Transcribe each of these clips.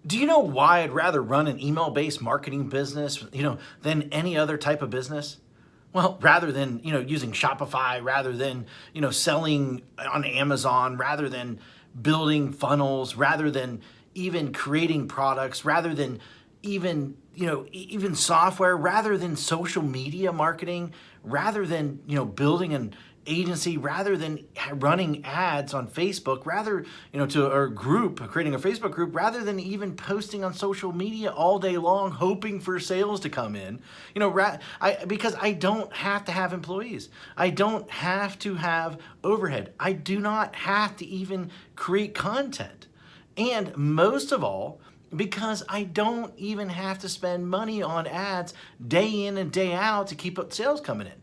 Do you know why I'd rather run an email-based marketing business, than any other type of business? Well, rather than, using Shopify, rather than, selling on Amazon, rather than building funnels, rather than even creating products, rather than even, even software, rather than social media marketing, rather than, building an agency, rather than running ads on Facebook, rather, to a group, creating a Facebook group, rather than even posting on social media all day long, hoping for sales to come in, because I don't have to have employees. I don't have to have overhead. I do not have to even create content. And most of all, because I don't even have to spend money on ads day in and day out to keep up sales coming in.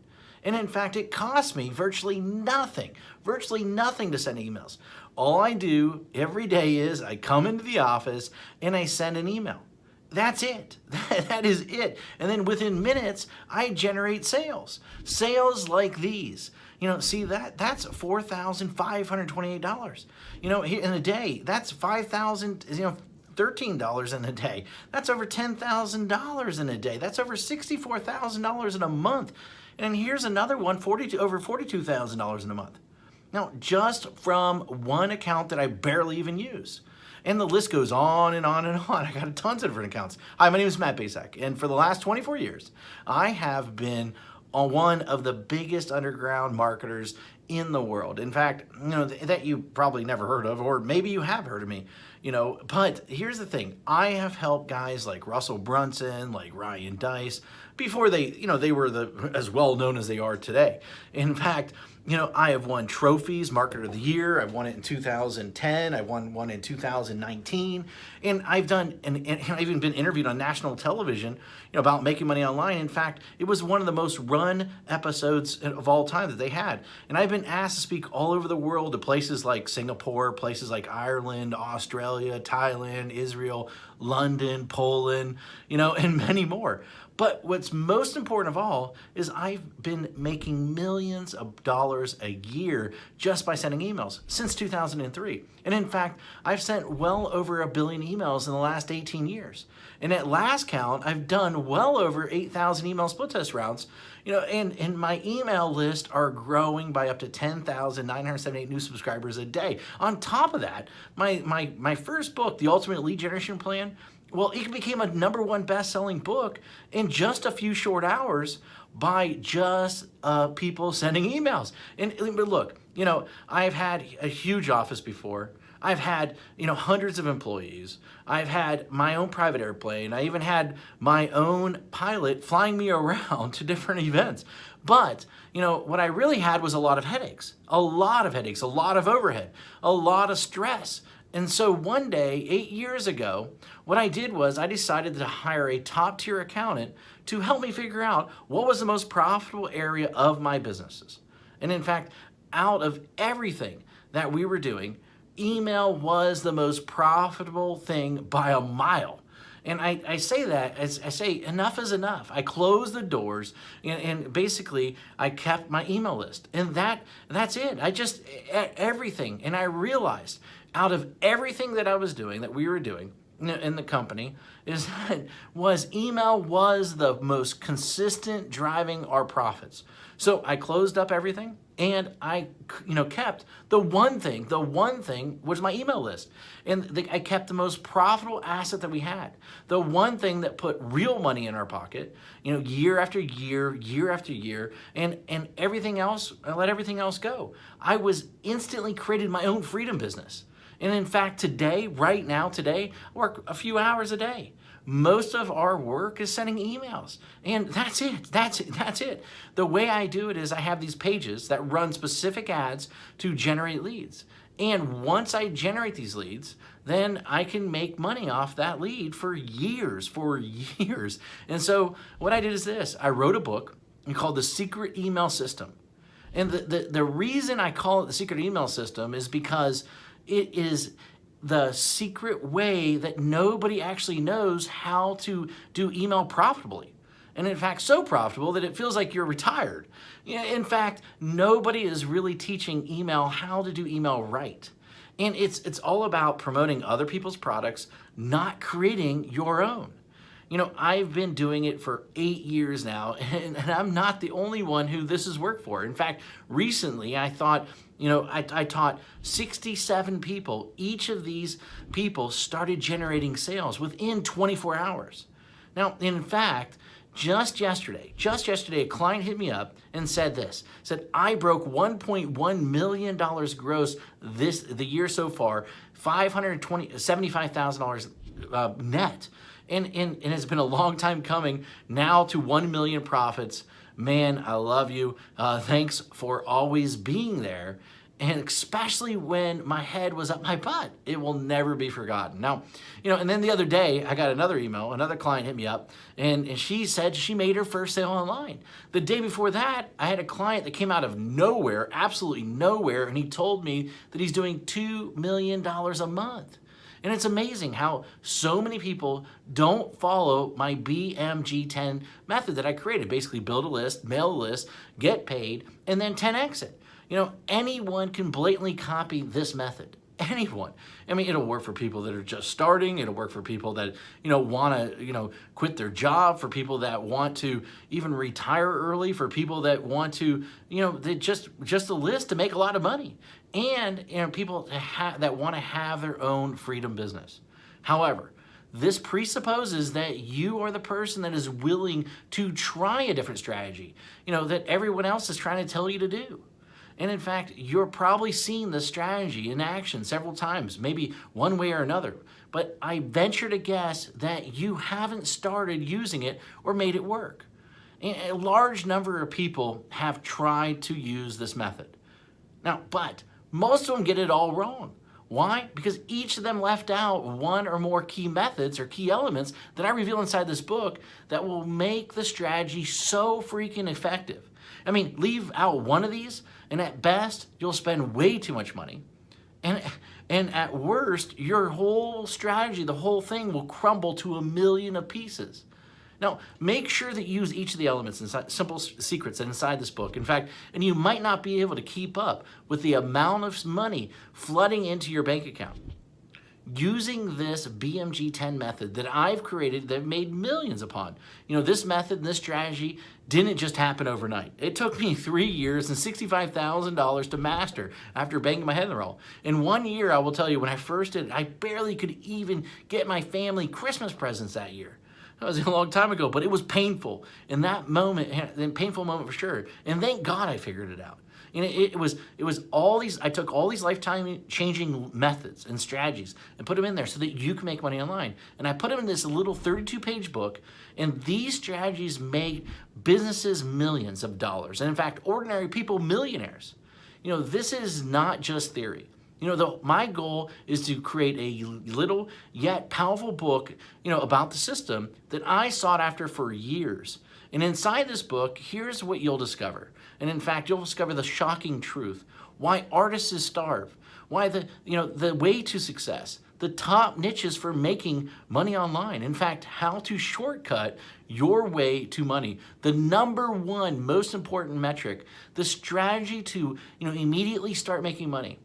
And in fact, it costs me virtually nothing to send emails. All I do every day is I come into the office and I send an email. That's it. That is it. And then within minutes, I generate sales. Sales like these. See that's $4,528. In a day, that's $5,000, $13 in a day. That's over $10,000 in a day. That's over $64,000 in a month. And here's another one, over $42,000 in a month. Now, just from one account that I barely even use. And the list goes on and on and on. I got tons of different accounts. Hi, my name is Matt Basak, and for the last 24 years, I have been on one of the biggest underground marketers in the world. In fact, that you probably never heard of, or maybe you have heard of me, but here's the thing. I have helped guys like Russell Brunson, like Ryan Deiss, before they were as well known as they are today. In fact, I have won trophies, Marketer of the Year. I've won it in 2010. I won one in 2019. And I've even been interviewed on national television, about making money online. In fact, it was one of the most run episodes of all time that they had. And I've been asked to speak all over the world to places like Singapore, places like Ireland, Australia, Thailand, Israel, London, Poland, and many more. But what's most important of all is I've been making millions of dollars a year just by sending emails since 2003. And in fact, I've sent well over 1 billion emails in the last 18 years. And at last count, I've done well over 8,000 email split test rounds. And my email list are growing by up to 10,978 new subscribers a day. On top of that, my first book, The Ultimate Lead Generation Plan, well, it became a #1 best-selling book in just a few short hours by just people sending emails. But look, I've had a huge office before. I've had, hundreds of employees. I've had my own private airplane. I even had my own pilot flying me around to different events. But, what I really had was a lot of headaches, a lot of overhead, a lot of stress. And so one day, 8 years ago, what I did was I decided to hire a top-tier accountant to help me figure out what was the most profitable area of my businesses. And in fact, out of everything that we were doing, email was the most profitable thing by a mile. And I say that, as I say, enough is enough. I closed the doors and basically I kept my email list. And that's it. Everything. And I realized out of everything that I was doing, that we were doing in the company, email was the most consistent driving our profits. So I closed up everything and I kept the one thing was my email list. And I kept the most profitable asset that we had. The one thing that put real money in our pocket, year after year, year after year, and everything else, I let everything else go. I was instantly created my own freedom business. And in fact, right now, I work a few hours a day. Most of our work is sending emails. And that's it. The way I do it is I have these pages that run specific ads to generate leads. And once I generate these leads, then I can make money off that lead for years. And so what I did is this. I wrote a book called The Secret Email System. And the reason I call it The Secret Email System is because it is the secret way that nobody actually knows how to do email profitably. And in fact, so profitable that it feels like you're retired. In fact, nobody is really teaching email how to do email right. And it's all about promoting other people's products, not creating your own. You know, I've been doing it for 8 years now, and I'm not the only one who this has worked for. In fact, recently I thought, you know, I taught 67 people. Each of these people started generating sales within 24 hours. Now, in fact, just yesterday, a client hit me up and said this, said, I broke $1.1 million gross the year so far, $75,000 net. And it's been a long time coming now to 1 million profits. Man, I love you. Thanks for always being there. And especially when my head was up my butt, it will never be forgotten. Now, you know, and then the other day I got another email, another client hit me up, and she said she made her first sale online. The day before that, I had a client that came out of nowhere, absolutely nowhere, and he told me that he's doing $2 million a month. And it's amazing how so many people don't follow my BMG10 method that I created. Basically build a list, mail a list, get paid, and then 10x it. You know, anyone can blatantly copy this method. Anyone. I mean, it'll work for people that are just starting. It'll work for people that, you know, want to, you know, quit their job, for people that want to even retire early, for people that want to, you know, they just a list to make a lot of money. And, you know, people that want to have their own freedom business. However, this presupposes that you are the person that is willing to try a different strategy, you know, that everyone else is trying to tell you to do. And in fact, you're probably seen this strategy in action several times, maybe one way or another. But I venture to guess that you haven't started using it or made it work. And a large number of people have tried to use this method. Now, but most of them get it all wrong. Why? Because each of them left out one or more key methods or key elements that I reveal inside this book that will make the strategy so freaking effective. I mean, leave out one of these, and at best, you'll spend way too much money. And at worst, your whole strategy, the whole thing will crumble to a million of pieces. Now, make sure that you use each of the elements inside, simple secrets inside this book. In fact, and you might not be able to keep up with the amount of money flooding into your bank account. Using this BMG10 method that I've created, that I've made millions upon. You know, this method and this strategy didn't just happen overnight. It took me 3 years and $65,000 to master after banging my head in the wall. In 1 year, I will tell you, when I first did it, I barely could even get my family Christmas presents that year. That was a long time ago, but it was painful. In that moment, a painful moment for sure. And thank God I figured it out. And it was all these, I took all these lifetime changing methods and strategies and put them in there so that you can make money online. And I put them in this little 32-page book, and these strategies made businesses millions of dollars. And in fact, ordinary people millionaires. You know, this is not just theory. You know, my goal is to create a little yet powerful book, you know, about the system that I sought after for years. And inside this book, here's what you'll discover. And in fact, you'll discover the shocking truth. Why artists starve. Why the way to success. The top niches for making money online. In fact, how to shortcut your way to money. The #1 most important metric. The strategy to, you know, immediately start making money.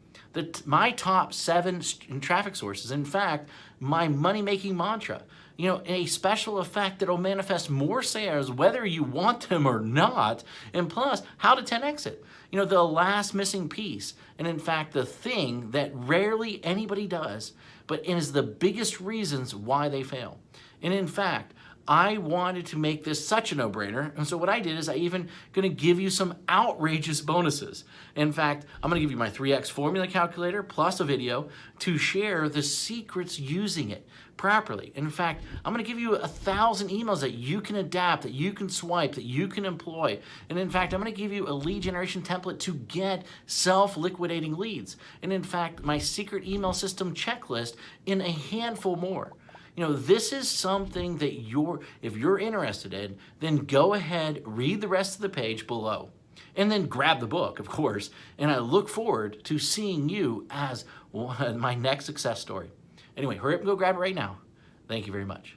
My top 7 traffic sources. In fact, my money-making mantra. You know, a special effect that will manifest more sales whether you want them or not, and plus, how to 10x it. You know, the last missing piece, and in fact, the thing that rarely anybody does, but is the biggest reasons why they fail. And in fact, I wanted to make this such a no-brainer, and so what I did is I even going to give you some outrageous bonuses. In fact, I'm going to give you my 3x formula calculator plus a video to share the secrets using it properly. In fact, I'm going to give you 1,000 emails that you can adapt, that you can swipe, that you can employ. And in fact, I'm going to give you a lead generation template to get self-liquidating leads. And in fact, my secret email system checklist in a handful more. You know, this is something that if you're interested in, then go ahead, read the rest of the page below, and then grab the book, of course. And I look forward to seeing you as my next success story. Anyway, hurry up and go grab it right now. Thank you very much.